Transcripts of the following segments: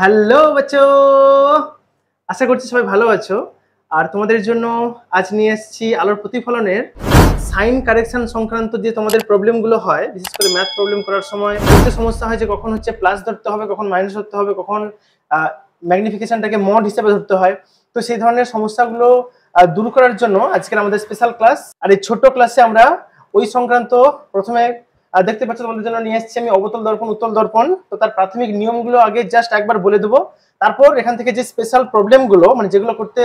Hello বাচ্চো, আশা করছি সবাই ভালো আছো। আর তোমাদের জন্য আজ নিয়ে এসেছি আলোর প্রতিফলনের সাইন কারেকশন সংক্রান্ত যে তোমাদের প্রবলেমগুলো হয়, বিশেষ করে ম্যাথ প্রবলেম করার সময় একটা সমস্যা হয় যে কখন হচ্ছে প্লাস ধরতে হবে, কখন মাইনাস ধরতে হবে, কখন ম্যাগনিফিকেশনটাকে মড হিসেবে ধরতে হয়। তো সেই ধরনের সমস্যাগুলো দূর করার জন্য আজকের আমাদের স্পেশাল ক্লাস। আর এই ছোট্ট ক্লাসে আমরা ওই সংক্রান্ত প্রথমে দেখতে পাচ্ছ তোমাদের জন্য নিয়ে এসেছি আমি অবতল দর্পণ উত্তল দর্পণ। তো তার প্রাথমিক নিয়মগুলো আগে জাস্ট একবার বলে দেবো, তারপর এখান থেকে যে স্পেশাল প্রবলেমগুলো মানে যেগুলো করতে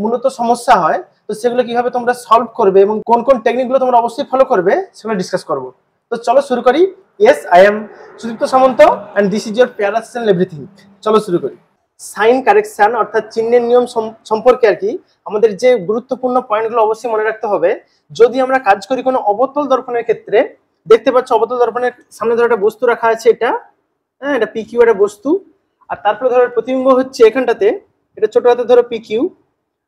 মূলত সমস্যা হয়, তো সেগুলো কিভাবে তোমরা সলভ করবে এবং কোন কোন টেকনিকগুলো তোমরা অবশ্যই ফলো করবে সেগুলো ডিসকাস করবো। তো চলো শুরু করি। Yes, I am Sudipta Samanta and this is your প্যারা চ্যানেল এভরিথিং। চলো শুরু করি। সাইন কারেকশন অর্থাৎ চিহ্নের নিয়ম সম্পর্কে আর কি আমাদের যে গুরুত্বপূর্ণ পয়েন্টগুলো অবশ্যই মনে রাখতে হবে। যদি আমরা কাজ করি কোনো অবতল দর্পণের ক্ষেত্রে, দেখতে পাচ্ছ অবতল দর্পণের সামনে ধরো একটা বস্তু রাখা আছে, এটা হ্যাঁ এটা পি কিউ একটা বস্তু। আর তারপরে ধরো প্রতিবিম্ব হচ্ছে এখানটাতে, এটা ছোট হাতে ধরো পি কিউ,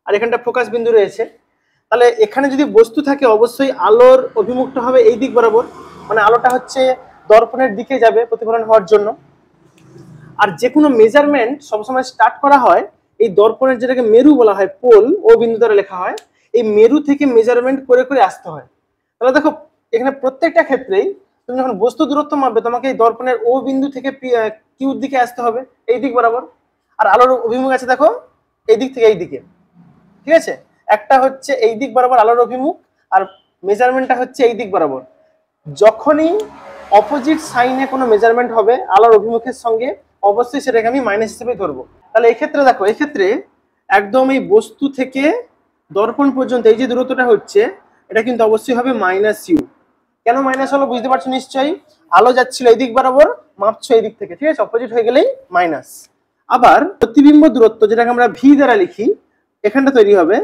আর এখানটা ফোকাস বিন্দু রয়েছে। তাহলে এখানে যদি বস্তু থাকে অবশ্যই আলোর অভিমুখটা হবে এই দিক বরাবর, মানে আলোটা হচ্ছে দর্পণের দিকে যাবে প্রতিফলন হওয়ার জন্য। আর যে কোনো মেজারমেন্ট সবসময় স্টার্ট করা হয় এই দর্পণের, যেটাকে মেরু বলা হয়, পোল ও বিন্দু দ্বারা লেখা হয়, এই মেরু থেকে মেজারমেন্ট করে করে আসতে হয়। তাহলে দেখো এখানে প্রত্যেকটা ক্ষেত্রেই তুমি যখন বস্তু দূরত্ব মাপবে তোমাকে এই দর্পণের ও বিন্দু থেকে কিউর দিকে আসতে হবে এই দিক বরাবর। আর আলোর অভিমুখ আছে দেখো এই দিক থেকে এই দিকে, ঠিক আছে? একটা হচ্ছে এই দিক বরাবর আলোর অভিমুখ, আর মেজারমেন্টটা হচ্ছে এই দিক বরাবর। যখনই অপোজিট সাইনে কোনো মেজারমেন্ট হবে আলোর অভিমুখের সঙ্গে, অবশ্যই সেটাকে আমি মাইনাস হিসেবে ধরবো। তাহলে এক্ষেত্রে দেখো, এক্ষেত্রে একদম এই বস্তু থেকে দর্পণ পর্যন্ত এই যে দূরত্বটা হচ্ছে, এটা কিন্তু অবশ্যই হবে মাইনাস ইউ। কেন মাইনাস হলো বুঝতে পারছো নিশ্চয়ই, আলো যাচ্ছিল এই দিক বরাবর, মাপছো এই দিক থেকে, ঠিক আছে? অপোজিট হয়ে গেলেই মাইনাস। আবার প্রতিবিম্ব দূরত্ব যেটাকে আমরা ভি দ্বারা লিখি, এখানটা তৈরি হবে,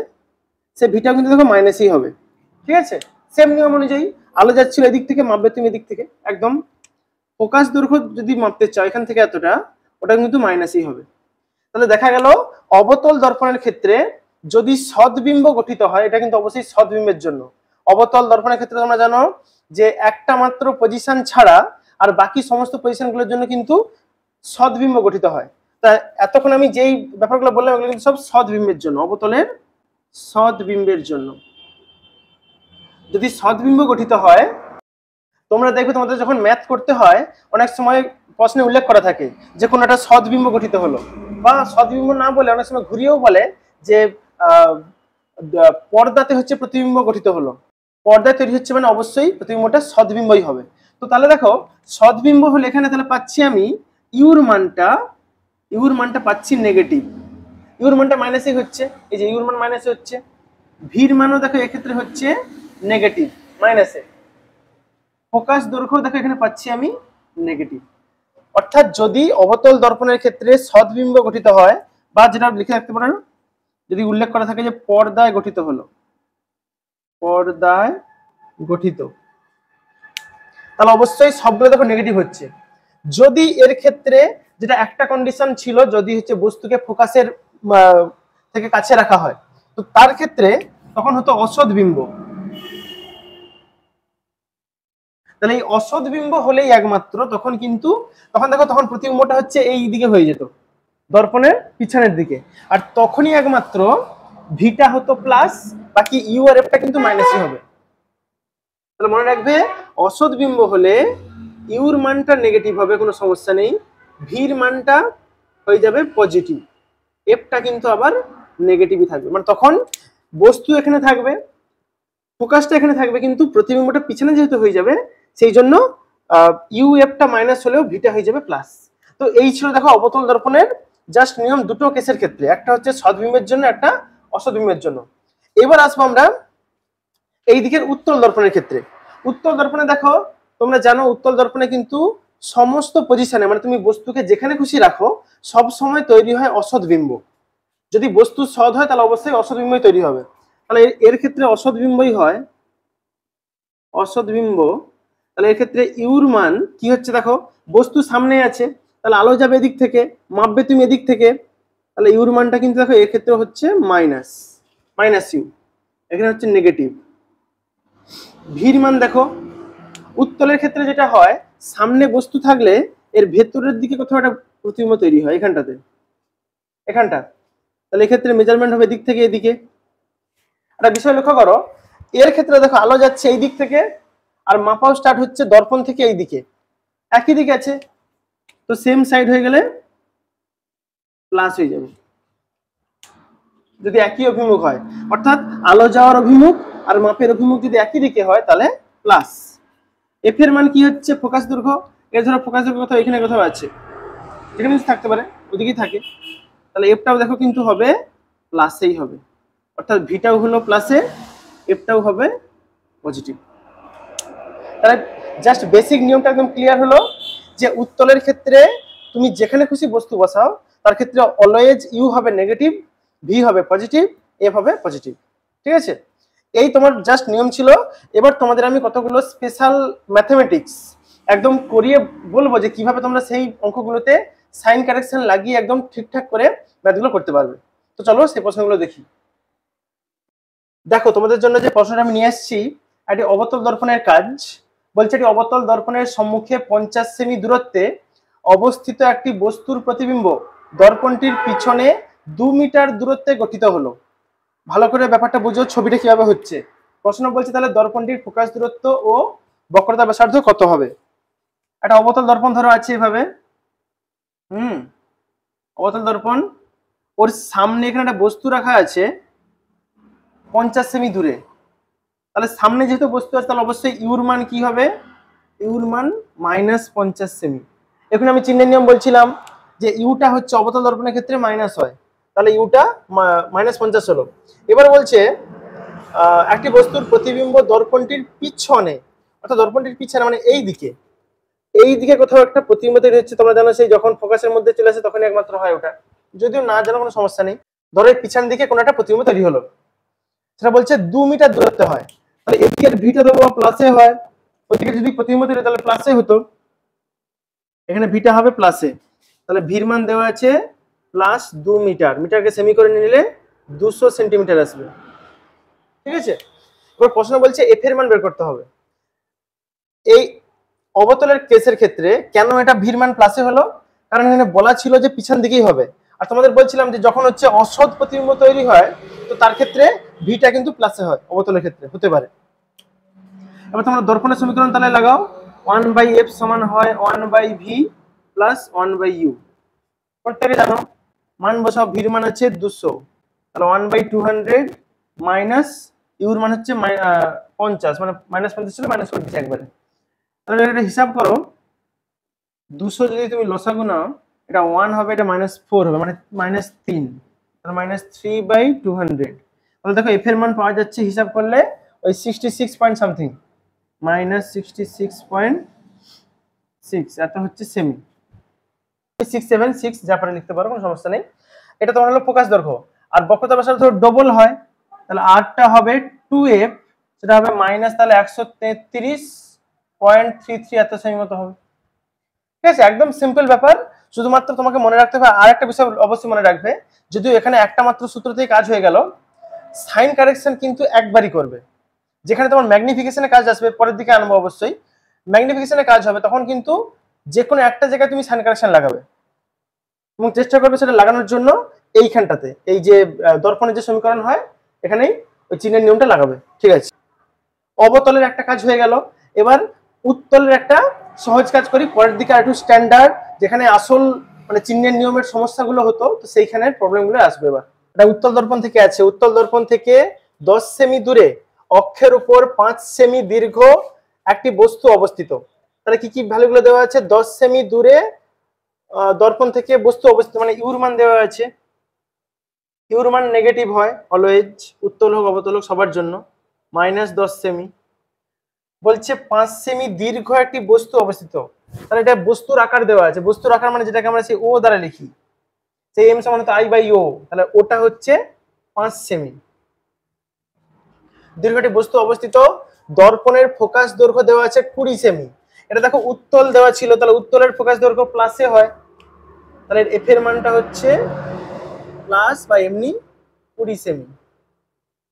সে ভিটা কিন্তু দেখো মাইনাসই হবে, ঠিক আছে? সেম নিয়ম অনুযায়ী আলো যাচ্ছিল এদিক থেকে, মাপবে তুমি এদিক থেকে, একদম ফোকাস দৈর্ঘ্য যদি মাপতে চাও এখান থেকে এতটা, ওটা কিন্তু মাইনাসই হবে। তাহলে দেখা গেল অবতল দর্পণের ক্ষেত্রে যদি সদবিম্ব গঠিত হয়, এটা কিন্তু অবশ্যই সদবিম্বের জন্য। অবতল দর্পণের ক্ষেত্রে তোমরা জানো যে একটা মাত্র পজিশন ছাড়া আর বাকি সমস্ত পজিশনগুলোর জন্য কিন্তু সদবিম্ব গঠিত হয়। তা এতক্ষণ আমি যেই ব্যাপারগুলো বললাম এগুলো কিন্তু সব সদবিম্বের জন্য, অবতলের সদবিম্বের জন্য। যদি সদবিম্ব গঠিত হয়, তোমরা দেখবে তোমাদের যখন ম্যাথ করতে হয় অনেক সময় প্রশ্নে উল্লেখ করা থাকে যে কোনো একটা সদবিম্ব গঠিত হলো, বা সদবিম্ব না বলে অনেক সময় ঘুরিয়েও বলে যে পর্দাতে হচ্ছে প্রতিবিম্ব গঠিত হলো। পর্দায় তৈরি হচ্ছে মানে অবশ্যই প্রতিবিম্বটা সদবিম্বই হবে। তো তাহলে দেখো সদবিম্ব হলে এখানে তাহলে পাচ্ছি আমি ইউর মানটা পাচ্ছি নেগেটিভ, ইউর মানটা মাইনাসই হচ্ছে, এই যে ইউর মান মাইনাসে হচ্ছে, ভির মানও দেখো এক্ষেত্রে হচ্ছে নেগেটিভ মাইনাসে, ফোকাস দৈর্ঘ্য দেখো এখানে পাচ্ছি আমি নেগেটিভ। অর্থাৎ যদি অবতল দর্পণের ক্ষেত্রে সদবিম্ব গঠিত হয়, বা যেটা লিখে রাখতে পারেন যদি উল্লেখ করা থাকে যে পর্দায় গঠিত হলো, পর্দায় গঠিত, তাহলে অবশ্যই সবগুলো দেখো নেগেটিভ হচ্ছে। যদি এর ক্ষেত্রে যেটা একটা কন্ডিশন ছিল, যদি হচ্ছে বস্তুকে ফোকাসের থেকে কাছে রাখা হয়, তো তার ক্ষেত্রে তখন হতো অসদবিম্ব। তাহলে এই অসদবিম্ব হলেই একমাত্র তখন কিন্তু, তখন দেখো তখন প্রতিবিম্বটা হচ্ছে এই দিকে হয়ে যেত, দর্পণের পিছনের দিকে, আর তখনই একমাত্র ভিটা হতো প্লাস, বাকি ইউ আর এফটা কিন্তু মাইনাসই হবে। তাহলে মনে রাখবে অসদবিম্ব হলে ইউর মানটা নেগেটিভ হবে, কোনো সমস্যা নেই, ভির মানটা হয়ে যাবে পজিটিভ, এফটা কিন্তু আবার নেগেটিভই থাকবে। মানে তখন বস্তু এখানে থাকবে, ফোকাসটা এখানে থাকবে, কিন্তু প্রতিবিম্বটা পিছনে যেহেতু হয়ে যাবে সেই জন্য ইউ এফটা মাইনাস হলেও ভিটা হয়ে যাবে প্লাস। তো এই ছিল দেখো অবতল দর্পণের জাস্ট নিয়ম দুটো কেসের ক্ষেত্রে, একটা হচ্ছে সদবিম্বের জন্য, একটা অসদবিম্বের জন্য। এবার আসবো আমরা এই দিকের উত্তল দর্পণের ক্ষেত্রে। উত্তল দর্পণে দেখো তোমরা জানো উত্তল দর্পণে কিন্তু সমস্ত পজিশনে, মানে তুমি বস্তুকে যেখানে খুশি রাখো সব সময় তৈরি হয় অসদবিম্ব। যদি বস্তু সদ হয় তাহলে অবশ্যই অসদবিম্বই তৈরি হবে। তাহলে এর ক্ষেত্রে অসদবিম্বই হয়, অসদবিম্ব। তাহলে এর ক্ষেত্রে ইউর মান কি হচ্ছে দেখো, বস্তু সামনে আছে, তাহলে আলো যাবে এদিক থেকে, মাপবে তুমি এদিক থেকে, তাহলে ইউর মানটা কিন্তু দেখো এর ক্ষেত্রে হচ্ছে মাইনাস ইউ, এখানে হচ্ছে নেগেটিভ। ভির মান দেখো উত্তলের ক্ষেত্রে যেটা হয়, সামনে বস্তু থাকলে এর ভেতরের দিকে কোথাও একটা প্রতিবিম্ব তৈরি হয় এখানটাতে, এখানটা। তাহলে এক্ষেত্রে মেজারমেন্ট হবে দিক থেকে এদিকে। একটা বিষয় লক্ষ্য করো, এর ক্ষেত্রে দেখো আলো যাচ্ছে এই দিক থেকে, আর মাপাও স্টার্ট হচ্ছে দর্পণ থেকে এই দিকে, একই দিকে আছে, তো সেম সাইড হয়ে গেলে প্লাস হয়ে যাবে যদি একই অভিমুখ হয়। অর্থাৎ আলো যাওয়ার অভিমুখ আর মাপের অভিমুখ যদি একই দিকে হয় তাহলে প্লাস। এফ এর মান কি হচ্ছে? ফোকাস দৈর্ঘ্য। এর ধরো ফোকাস দৈর্ঘ্য কোথাও এখানে কোথাও আছে, এখানে থাকতে পারে, ওদিকেই থাকে, তাহলে এফটাও দেখো কিন্তু হবে প্লাসেই হবে, অর্থাৎ ভিটাও হলো প্লাসে, এফটাও হবে পজিটিভ। তাহলে জাস্ট বেসিক নিয়মটা একদম ক্লিয়ার হলো যে উত্তলের ক্ষেত্রে তুমি যেখানে খুশি বস্তু বসাও তার ক্ষেত্রে অলওয়েজ ইউ হবে নেগেটিভ, ভি হবে পজিটিভ, এফ হবে পজিটিভ। ঠিক আছে, এই তোমার জাস্ট নিয়ম ছিল। এবার তোমাদের আমি কতগুলো স্পেশাল ম্যাথমেটিক্স একদম করিয়ে বলবো যে কিভাবে তোমরা সেই অঙ্কগুলোতে সাইন কারেকশন লাগিয়ে একদম ঠিকঠাক করে ম্যাথগুলো করতে পারবে। তো চলো সেই প্রশ্নগুলো দেখি। দেখো তোমাদের জন্য যে প্রশ্নটা আমি নিয়ে আসছি একটি অবতল দর্পণের কাজ। বলছে এটি অবতল দর্পণের সম্মুখে 50 সেমি দূরত্বে অবস্থিত একটি বস্তুর প্রতিবিম্ব দর্পণটির পিছনে 2 মিটার দূরত্বে গঠিত হলো। ভালো করে ব্যাপারটা বুঝো, ছবিটা কিভাবে হচ্ছে। প্রশ্ন বলছে তাহলে দর্পণটির ফোকাস দূরত্ব ও বক্রতা ব্যাসার্ধ কত হবে। একটা অবতল দর্পণ ধরো আছে এভাবে, অবতল দর্পণ, ওর সামনে এখানে একটা বস্তু রাখা আছে 50 সেমি দূরে। তাহলে সামনে যেহেতু বস্তু আছে তাহলে অবশ্যই ইউর মান কি হবে? ইউর মান -50 সেমি। এখন আমি চিহ্নের নিয়ম বলছিলাম যে ইউটা হচ্ছে অবতল দর্পণের ক্ষেত্রে মাইনাস হয়, তাহলে ইউটা -50 হলো। এবার বলছে একটি বস্তুর প্রতিবিম্ব দর্পণটির পিছনে, অর্থাৎ দর্পণটির পিছনে মানে এই দিকে কোথাও একটা প্রতিবিম্ব তৈরি হচ্ছে। তোমরা জানো সেই যখন ফোকাসের মধ্যে চলে আসে তখন একমাত্র হয় ওটা, যদিও না জানো কোনো সমস্যা নেই। ধরো পিছন দিকে কোনো একটা প্রতিবিম্ব তৈরি হলো, সেটা বলছে 2 মিটার দূরত্বে হয়, তাহলে এদিকে ভিটা দেবো প্লাসে হয়, ওইদিকে যদি প্রতিবিম্ব তৈরি তাহলে প্লাসে হতো, এখানে ভিটা হবে প্লাসে, তাহলে ভির মান দেওয়া আছে +2 মিটার, মিটারকে সেমি করে নিলে 200 সেন্টিমিটার আসবে। ঠিক আছে, এবার প্রশ্ন বলছে এফ এর মান বের করতে হবে। এই অবতলের কেসের ক্ষেত্রে কেন এটা ভির মান প্লাসে হলো? কারণ এখানে বলা ছিল যে পিছন দিকেই হবে, আর তোমাদের বলছিলাম যে যখন হচ্ছে অসৎ প্রতিবিম্ব তৈরি হয় তো তার ক্ষেত্রে ভিটা কিন্তু প্লাসে হয়, অবতলের ক্ষেত্রে হতে পারে। এবার তোমরা দর্পণের সমীকরণ তাহলে লাগাও, 1/f সমান হয় 1/v প্লাস 1/u। প্রত্যেকে জানো মান বসাও, ভির মান হচ্ছে 200, তাহলে 1/200 মাইনাস ইউর মান হচ্ছে 50, মানে -50 ছিল -50 একবারে। তাহলে এটা হিসাব করো, 200 যদি তুমি লসাগু নাও এটা 1 হবে, এটা -4 হবে, মানে -3, তাহলে -3/200। তাহলে দেখো এফ এর মান পাওয়া যাচ্ছে হিসাব করলে ওই 66 পয়েন্ট সামথিং, -66.6, এটা হচ্ছে সেমি, 676 যা পারে লিখতে পারো, কোনো সমস্যা নেই। এটা তোমার হলো ফোকাস দৈর্ঘ্য। আর বক্রতা ব্যাসার্ধ ডবল হয়, তাহলে আরটা হবে 2f, সেটা হবে মাইনাস তাহলে 133.33 এত সেমি মতো হবে। ঠিক আছে, একদম সিম্পল ব্যাপার। শুধুমাত্র তোমাকে মনে রাখতে হবে আর একটা বিষয় অবশ্যই মনে রাখবে, যদিও এখানে একটা মাত্র সূত্রতেই কাজ হয়ে গেল, সাইন কারেকশন কিন্তু একবারই করবে। যেখানে তোমার ম্যাগনিফিকেশনের কাজ আসবে পরের দিকে আনবো, অবশ্যই ম্যাগনিফিকেশনের কাজ হবে, তখন কিন্তু যে কোনো একটা জায়গায় তুমি সাইন কারেকশন লাগাবে এবং চেষ্টা করবে সেটা লাগানোর জন্য এইখানটাতে, এই যে দর্পণের যে সমীকরণ হয় এখানেই ওই চিহ্নের নিয়মটা লাগাবে। ঠিক আছে, অবতলের একটা কাজ হয়ে গেল। এবার উত্তলের একটা সহজ কাজ করি, পরের দিকে আর একটু স্ট্যান্ডার্ড, যেখানে আসল মানে চিহ্নের নিয়মের সমস্যাগুলো হতো তো সেইখানের প্রবলেমগুলো আসবে। এবার এটা উত্তল দর্পণ থেকে আছে, উত্তল দর্পণ থেকে 10 সেমি দূরে অক্ষের উপর 5 সেমি দীর্ঘ একটি বস্তু অবস্থিত। তাহলে কি কি ভ্যালুগুলো দেওয়া আছে? 10 সেমি দূরে দর্পণ থেকে বস্তু অবস্থিত, মানে ইউর মান দেওয়া আছে, ইউর মান নেগেটিভ হয় অলওয়েজ, উত্তল হোক অবতল হোক সবার জন্য, -10 সেমি। বলছে 5 সেমি দীর্ঘ একটি বস্তু অবস্থিত, তাহলে এটা বস্তুর আকার দেওয়া আছে, বস্তুর আকার মানে যেটাকে আমরা সেই ও দ্বারা লিখি, সেই এম সমান I/O, তাহলে ওটা হচ্ছে 5 সেমি দীর্ঘ একটি বস্তু অবস্থিত। দর্পণের ফোকাস দৈর্ঘ্য দেওয়া আছে 20 সেমি। এটা দেখো উত্তল দেওয়া ছিল, তাহলে উত্তলের ফোকাস দৈর্ঘ্য প্লাসে হয়, তাহলে এফ এর মানটা হচ্ছে প্লাস বা এমনি 20 সেমি।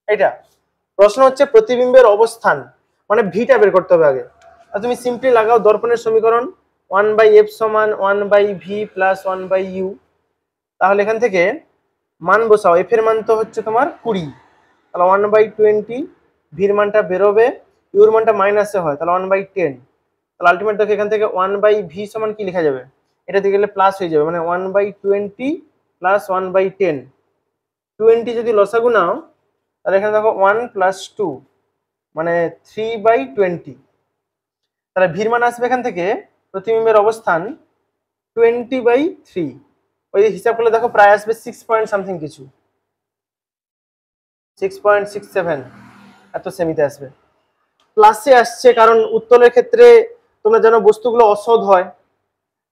এটা প্রশ্ন হচ্ছে প্রতিবিম্বের অবস্থান, মানে ভিটা বের করতে হবে আগে। আর তুমি সিম্পলি লাগাও দর্পণের সমীকরণ 1/f সমান 1/v প্লাস 1/u। তাহলে এখান থেকে মান বসাও, এফ এর মান তো হচ্ছে তোমার 20, তাহলে 1/20, ভির মানটা বেরোবে, ইউর মানটা মাইনাসে হয় তাহলে 1/10। তাহলে আলটিমেট দেখো এখান থেকে 1/v সমান কি লেখা যাবে, এটা দিয়ে গেলে প্লাস হয়ে যাবে, মানে 1/20 প্লাস 1/10। 20 যদি লসাগু নাও তাহলে এখানে দেখো 1 প্লাস 2 মানে 3/20। তাহলে ভির মান আসবে এখান থেকে প্রতিবিম্বের অবস্থান 20/3, ওই হিসাব করলে দেখো প্রায় আসবে 6 পয়েন্ট সামথিং কিছু, 6.67 এত সেমিতে আসবে। প্লাসে আসছে কারণ উত্তলের ক্ষেত্রে তোমরা জানো বস্তুগুলো অসৎ হয়,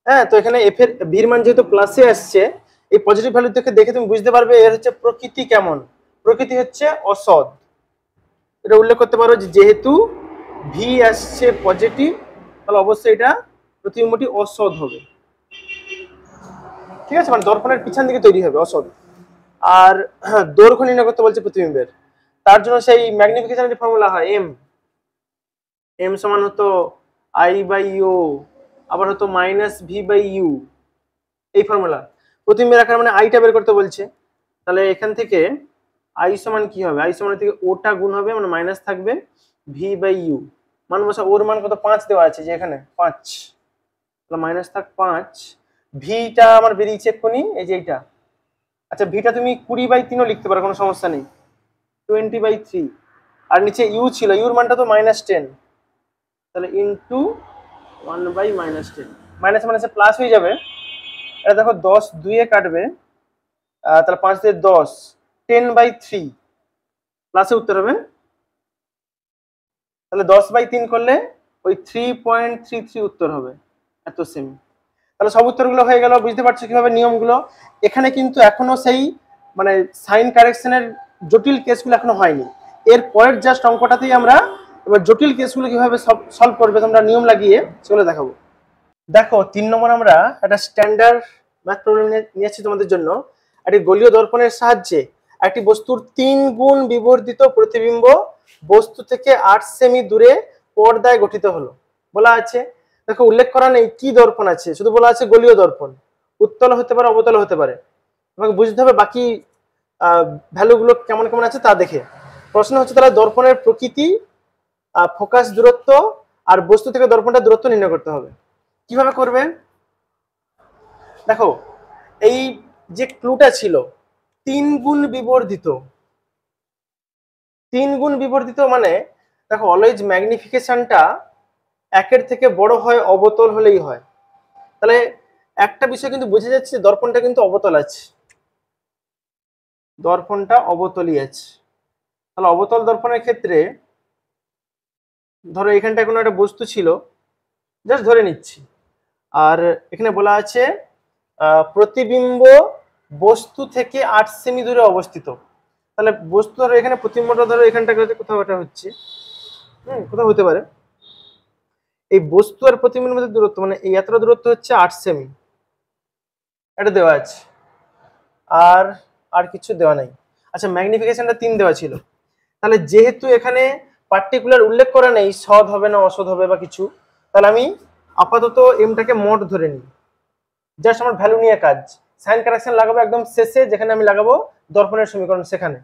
হ্যাঁ, তো এখানে এফ এর ভির মান যেহেতু প্লাসে আসছে, এই পজিটিভ ভ্যালু থেকে দেখে তুমি বুঝতে পারবে এর হচ্ছে প্রকৃতি কেমন, প্রকৃতি হচ্ছে অসৎ। এটা উল্লেখ করতে পারো যে যেহেতু ভি আসছে পজিটিভ তাহলে অবশ্যই এটা প্রতিবিম্বটি অসৎ হবে, ঠিক আছে, মানে দর্পণের পিছন দিকে তৈরি হবে অসৎ। আর দৈর্ঘ্য নির্ণয় করতে বলছে প্রতিবিম্বের, তার জন্য সেই ম্যাগনিফিকেশনের ফর্মুলা হয় এম সমান হতো I/U, আবার হতো -V/U, এই ফর্মুলা। প্রতিবিম্বের আকার মানে আইটা বের করতে বলছে, তাহলে এখান থেকে আই সমান কি হবে, আই সমান থেকে ওটা গুণ হবে মানে মাইনাস থাকবে V/U, মান বসা, ওর মান কত 5 দেওয়া আছে যে এখানে 5, তাহলে মাইনাস থাক 5, ভিটা আমার বেরিয়েছে এক্ষুনি এই যে এইটা। আচ্ছা ভিটা তুমি 20/3ও লিখতে পারো, কোনো সমস্যা নেই, 20/3। আর নিচে ইউ ছিল, ইউর মানটা তো -10, তাহলে ইন্টু 1/-10, মাইনাস মাইনাসে প্লাস হয়ে যাবে। এটা দেখো 10 2-এ কাটবে, তাহলে 5 দিয়ে 10, 10/3 প্লাসে উত্তর হবে। তাহলে 10/3 করলে ওই 3.33 উত্তর হবে, এত সেমি। তাহলে সব উত্তরগুলো হয়ে গেল, বুঝতে পারছো কিভাবে নিয়মগুলো। এখানে কিন্তু এখনো সেই মানে সাইন কারেকশনের জটিল কেসগুলো এখনো হয়নি, এর পরের জাস্ট অঙ্কটাতেই আমরা এবার জটিল কেসগুলো কিভাবে সলভ করবে তোমরা নিয়ম লাগিয়ে সেগুলো দেখাবো। দেখো 3 নম্বর আমরা একটা স্ট্যান্ডার্ড ম্যাথ প্রবলেম নিয়েছি তোমাদের জন্য। একটি গোলীয় দর্পণের সাহায্যে একটি বস্তুর 3 গুণ বিবর্ধিত প্রতিবিম্ব বস্তু থেকে 8 সেমি দূরে পর্দায় গঠিত হলো। বলা আছে, দেখো উল্লেখ করা নেই কি দর্পণ আছে, শুধু বলা আছে গোলীয় দর্পণ, উত্তল হতে পারে অবতল হতে পারে। তোমাকে বুঝতে হবে বাকি ভ্যালুগুলো কেমন কেমন আছে তা দেখে। প্রশ্ন হচ্ছে তাহলে দর্পণের প্রকৃতি, ফোকাস দূরত্ব আর বস্তু থেকে দর্পণটা দূরত্ব নির্ণয় করতে হবে। কিভাবে করবে দেখো, এই যে ক্লুটা ছিল 3 গুণ বিবর্ধিত, 3 গুণ বিবর্ধিত মানে দেখো অলওয়েজ ম্যাগনিফিকেশনটা 1-এর থেকে বড় হয় অবতল হলেই হয়। তাহলে একটা বিষয় কিন্তু বোঝা যাচ্ছে দর্পণটা কিন্তু অবতল আছে, দর্পণটা অবতলই আছে। তাহলে অবতল দর্পণের ক্ষেত্রে ধরো এখানটায় কোনো একটা বস্তু ছিল, জাস্ট ধরে নিচ্ছি, আর এখানে বলা আছে প্রতিবিম্ব বস্তু থেকে 8 সেমি দূরে অবস্থিত। তাহলে বস্তু ধরো এখানে প্রতিবিম্বটা ধরো এখানটা কোথাও এটা হচ্ছে, কোথাও হতে পারে। এই বস্তু আর প্রতিবিম্বের মধ্যে দূরত্ব মানে এই এতটা দূরত্ব হচ্ছে 8 সেমি, এটা দেওয়া আছে, আর কিছু দেওয়া নাই। আচ্ছা ম্যাগনিফিকেশনটা 3 দেওয়া ছিল, তাহলে যেহেতু এখানে পার্টিকুলার উল্লেখ করা নেই সৎ হবে না অসৎ হবে বা কিছু, তাহলে আমি আপাতত এমটাকে মড ধরে নিই, জাস্ট আমার ভ্যালু নিয়ে কাজ। সাইন কারেকশন লাগাবো একদম শেষে, যেখানে আমি লাগাবো দর্পণের সমীকরণ সেখানে।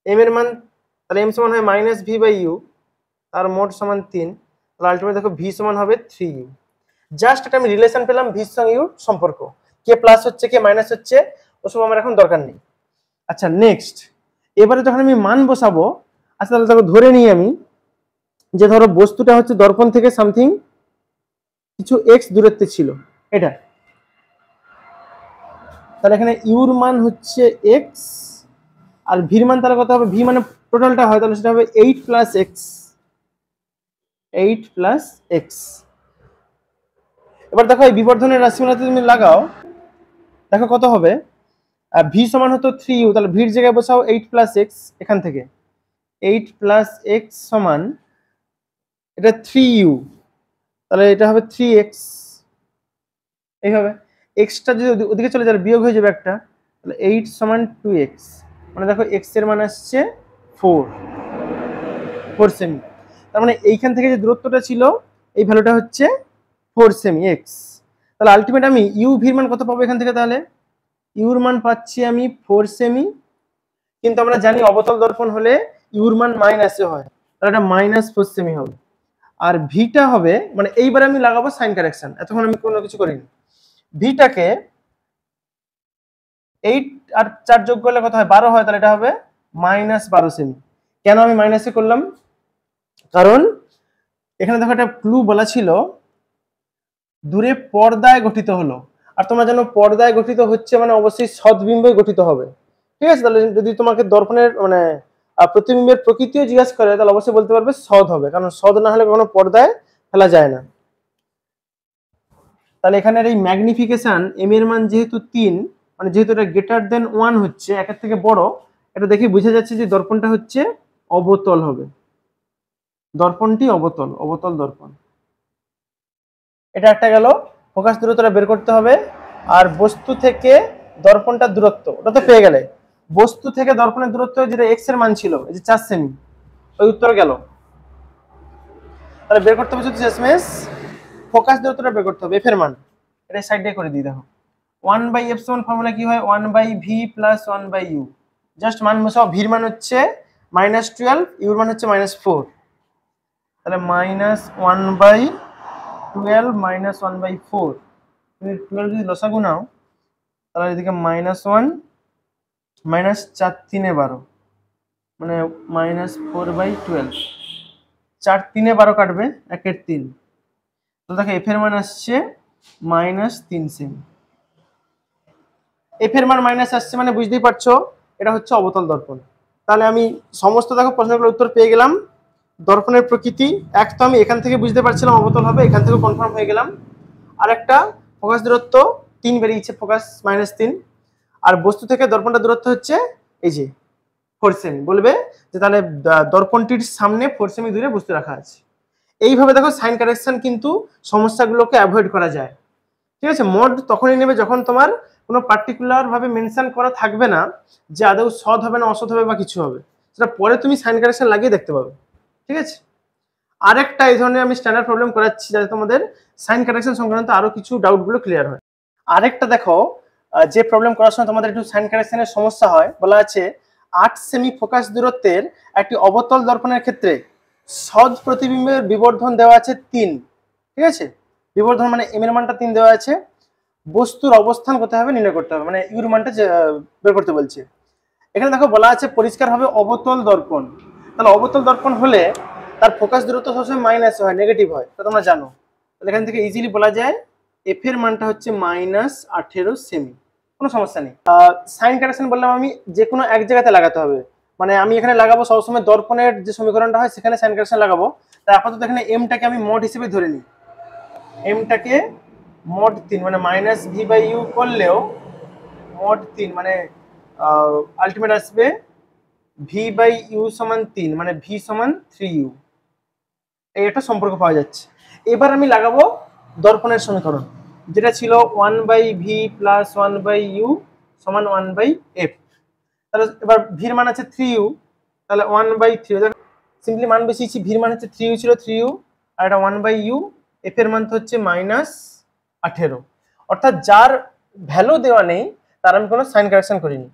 এম এর মান তাহলে এম সমান হয় -V/U, তার মোড সমান 3, তাহলে আলটিমেট দেখো ভি সমান হবে 3U। জাস্ট এটা আমি রিলেশন পেলাম ভির সঙ্গে ইউর সম্পর্ক, কে প্লাস হচ্ছে কে মাইনাস হচ্ছে ওসব আমার এখন দরকার নেই। আচ্ছা নেক্সট, এবারে যখন আমি মান বসাবো, আচ্ছা তাহলে দেখো ধরে নিই আমি যে ধরো বস্তুটা হচ্ছে দর্পণ থেকে সামথিং কিছু x দূরত্বে ছিল এটা, তাহলে এখানে ইউর মান হচ্ছে x আর ভির মান তাহলে কত হবে, ভি মানে টোটালটা হয় তাহলে সেটা হবে 8 + x, 8 + x। এবার দেখো এই বিবর্ধনের রাশিমালাতে তুমি লাগাও, দেখো কত হবে, ভি সমান হতো 3u, তাহলে ভির জায়গায় বসাও 8 + x, এখান থেকে 8 + x সমান এটা 3u, তাহলে এটা হবে 3x, এইভাবে এক্সটা যদি ওদিকে চলে যাবে বিয়োগ হয়ে যাবে একটা, তাহলে 8 সমান 2x, মানে দেখো x এর মান আসছে 4 সেমি। তার মানে এইখান থেকে যে দূরত্বটা ছিল এই ভ্যালুটা হচ্ছে 4 সেমি এক্স। তাহলে আলটিমেট আমি ইউ ভির মান কত পাবো এখান থেকে? তাহলে ইউর মান পাচ্ছি আমি 4 সেমি, কিন্তু আমরা জানি অবতল দর্পণ হলে ইউর মান মাইনাসে হয়, তাহলে এটা -4 সেমি হবে। আর ভিটা হবে, মানে এইবার আমি লাগাবো সাইন কারেকশন, এতক্ষণ আমি কোনো কিছু করিনি। ভিটাকে 8 আর 4 যোগ করলে কত হয়? 12 হয়, তাহলে এটা হবে -12 সেমি। কেন আমি মাইনাসে করলাম? কারণ এখানে দেখো একটা ক্লু বলা ছিল, দূরে পর্দায় গঠিত হলো। আর তোমরা জানো পর্দায় গঠিত হচ্ছে মানে অবশ্যই সদ্বিম্বে গঠিত হবে, ঠিক আছে? তাহলে যদি তোমাকে দর্পণের মানে প্রতিবিম্বের প্রকৃতিও জিজ্ঞাসা করে, তাহলে অবশ্যই বলতে পারবে সদ হবে, কারণ সদ না হলে কখনো পর্দায় ফেলা যায় না। তাহলে এখানের এই ম্যাগনিফিকেশন এম এর মান যেহেতু 3, মানে যেহেতু এটা গ্রেটার দেন 1 হচ্ছে, একের থেকে বড়, এটা দেখে বোঝা যাচ্ছে যে দর্পণটা হচ্ছে অবতল হবে। দর্পণটি অবতল, অবতল দর্পণ। এটা একটা গেল, ফোকাস দূরত্বটা বের করতে হবে। আর বস্তু থেকে দর্পণটার দূরত্ব ওটা তো পেয়ে গেলে। বস্তু থেকে দর্পণের দূরত্ব যেটা এক্স এর মান ছিল, এই যে 4 সেমি, ওই উত্তর গেল। তাহলে বের করতে হবে শুধু শেষমেশ ফোকাস দূরত্বটা বের করতে হবে, এফ এর মান। এটা সাইডে করে দিই, দেখো 1/f সমান ফর্মুলা কি হয়? 1/v + 1/u। জাস্ট মান বসাও, ভির মান হচ্ছে -12, ইউর মান হচ্ছে -4, তাহলে -1/12 - 1/4। তুমি 12 যদি লসাগু নাও, তাহলে এদিকে -1 -4 × 3 = 12, মানে -4/12। 4 × 3 = 12 কাটবে, 1 এর 3। তো দেখো এফ এর মান আসছে -3 সেমি। এফ এর মান মাইনাস আসছে মানে বুঝতেই পারছো এটা হচ্ছে অবতল দর্পণ। তাহলে আমি সমস্ত দেখো প্রশ্নগুলোর উত্তর পেয়ে গেলাম। দর্পণের প্রকৃতি এক তো আমি এখান থেকে বুঝতে পারছিলাম অবতল হবে, এখান থেকে কনফার্ম হয়ে গেলাম। আর একটা ফোকাস দূরত্ব 3 বেরিয়েছে, ফোকাস -3। আর বস্তু থেকে দর্পণটার দূরত্ব হচ্ছে এই যে 4 সেমি। বলবে যে তাহলে দর্পণটির সামনে 4 সেমি দূরে বস্তু রাখা আছে। এইভাবে দেখো সাইন কারেকশন কিন্তু সমস্যাগুলোকে অ্যাভয়েড করা যায়, ঠিক আছে? মোড তখনই নেবে যখন তোমার কোনো পার্টিকুলার ভাবে মেনশন করা থাকবে না যে আদৌ সৎ হবে না অসৎ হবে বা কিছু হবে, সেটা পরে তুমি সাইন কারেকশন লাগিয়ে দেখতে পাবে, ঠিক আছে? আরেকটা এই ধরনের আমি স্ট্যান্ডার্ড প্রবলেম করাচ্ছি যাতে তোমাদের সাইন কারেকশন সংক্রান্ত আরো কিছু ডাউটগুলো ক্লিয়ার হয়। আরেকটা দেখো, যে প্রবলেম করার সময় তোমাদের একটু সাইন কারেকশনের সমস্যা হয়, বলা আছে 8 সেমি ফোকাস দূরত্বের একটি অবতল দর্পণের ক্ষেত্রে সৎ প্রতিবিম্বের বিবর্ধন দেওয়া আছে 3, ঠিক আছে? বিবর্ধন মানে এম এর মানটা 3 দেওয়া আছে, বস্তুর অবস্থান কোথায় হবে নির্ণয় করতে হবে, মানে ইউর মানটা বের করতে বলছে। এখানে দেখো বলা আছে পরিষ্কারভাবে অবতল দর্পণ। তাহলে অবতল দর্পণ হলে তার ফোকাস দূরত্ব সবসময় মাইনাস হয়, নেগেটিভ হয়, তা তোমরা জানো। তাহলে এখান থেকে ইজিলি বলা যায় এফ এর মানটা হচ্ছে -18 সেমি, কোনো সমস্যা নেই। সাইন কারেকশন বললাম আমি যে কোনো এক জায়গাতে লাগাতে হবে, মানে আমি এখানে লাগাবো সবসময় দর্পণের যে সমীকরণটা হয় সেখানে সাইন কারেকশন লাগাবো। তাই আপাতত এখানে এমটাকে আমি মোড হিসেবে ধরে নিই, এমটাকে মোড 3, মানে -v/u করলেও মোড 3, মানে আলটিমেট আসবে v/u = 3, মানে v = 3u। এই একটা সম্পর্ক পাওয়া যাচ্ছে। এবার আমি লাগাবো দর্পণের সমীকরণ, যেটা ছিল 1/v + 1/u = 1/f। তাহলে এবার ভির মান আছে 3u, তাহলে 1/3, দেখো সিম্পলি মান বসিয়েছি, ভির মান হচ্ছে 3u ছিল 3u, আর এটা 1/u, এফ এর মান হচ্ছে -18। অর্থাৎ যার ভ্যালু দেওয়া নেই তার আমি কোনো সাইন কারেকশন করিনি।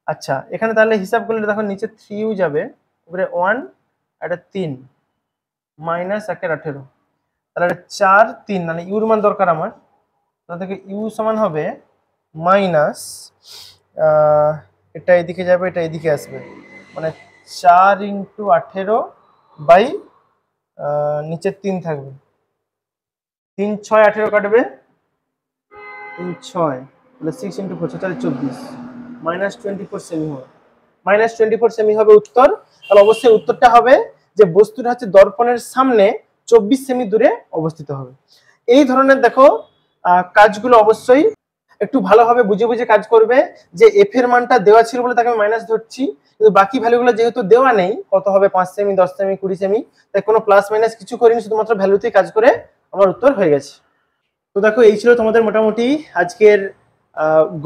আচ্ছা, এখানে তাহলে হিসাব করলে দেখো নিচে 3u যাবে, উপরে 1, এটা 3, -18, তাহলে 4 3, মানে ইউর মান দরকার আমার। তাহলে থেকে ইউ সমান হবে মাইনাস, এটা এদিকে যাবে, এটা এদিকে আসবে, মানে 4 × 18 বাই নিচে 3 থাকবে, 3 6 18 কাটবে, 3 6, তাহলে 6 × 4 তাহলে 24, -24 সেমি হবে। -24 সেমি হবে উত্তর। তাহলে অবশ্যই উত্তরটা হবে যে বস্তুটা হচ্ছে দর্পণের সামনে 24 সেমি দূরে অবস্থিত হবে। এই ধরনের দেখো কাজগুলো অবশ্যই একটু ভালোভাবে বুঝে বুঝে কাজ করবে, যে এফ এর মানটা দেওয়া ছিল বলে তাকে আমি মাইনাস ধরছি, কিন্তু বাকি ভ্যালুগুলো যেহেতু দেওয়া নেই, কত হবে 5 সেমি 10 সেমি 20 সেমি, তাই কোনো প্লাস মাইনাস কিছু করিনি, শুধুমাত্র ভ্যালুতেই কাজ করে আমার উত্তর হয়ে গেছে। তো দেখো এই ছিল তোমাদের মোটামুটি আজকের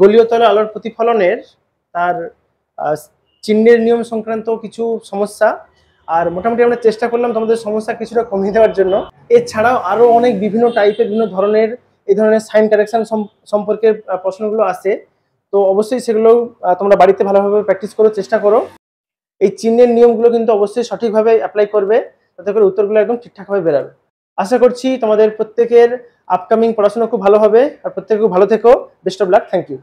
গোলীয় তলে আলোর প্রতিফলনের তার চিহ্নের নিয়ম সংক্রান্ত কিছু সমস্যা। আর মোটামুটি আমরা চেষ্টা করলাম তোমাদের সমস্যা কিছুটা কমিয়ে দেওয়ার জন্য। এছাড়াও আরও অনেক বিভিন্ন টাইপের বিভিন্ন ধরনের এই ধরনের সাইন কারেকশন সম্পর্কে প্রশ্নগুলো আসে। তো অবশ্যই সেগুলো তোমরা বাড়িতে ভালোভাবে প্র্যাকটিস করো, চেষ্টা করো। এই চিহ্নের নিয়মগুলো কিন্তু অবশ্যই সঠিকভাবে অ্যাপ্লাই করবে, তাতে করে উত্তরগুলো একদম ঠিকঠাকভাবে বেরাবে। আশা করছি তোমাদের প্রত্যেকের আপকামিং পড়াশোনা খুব ভালো হবে, আর প্রত্যেকে খুব ভালো থেকো। Best of luck. Thank you.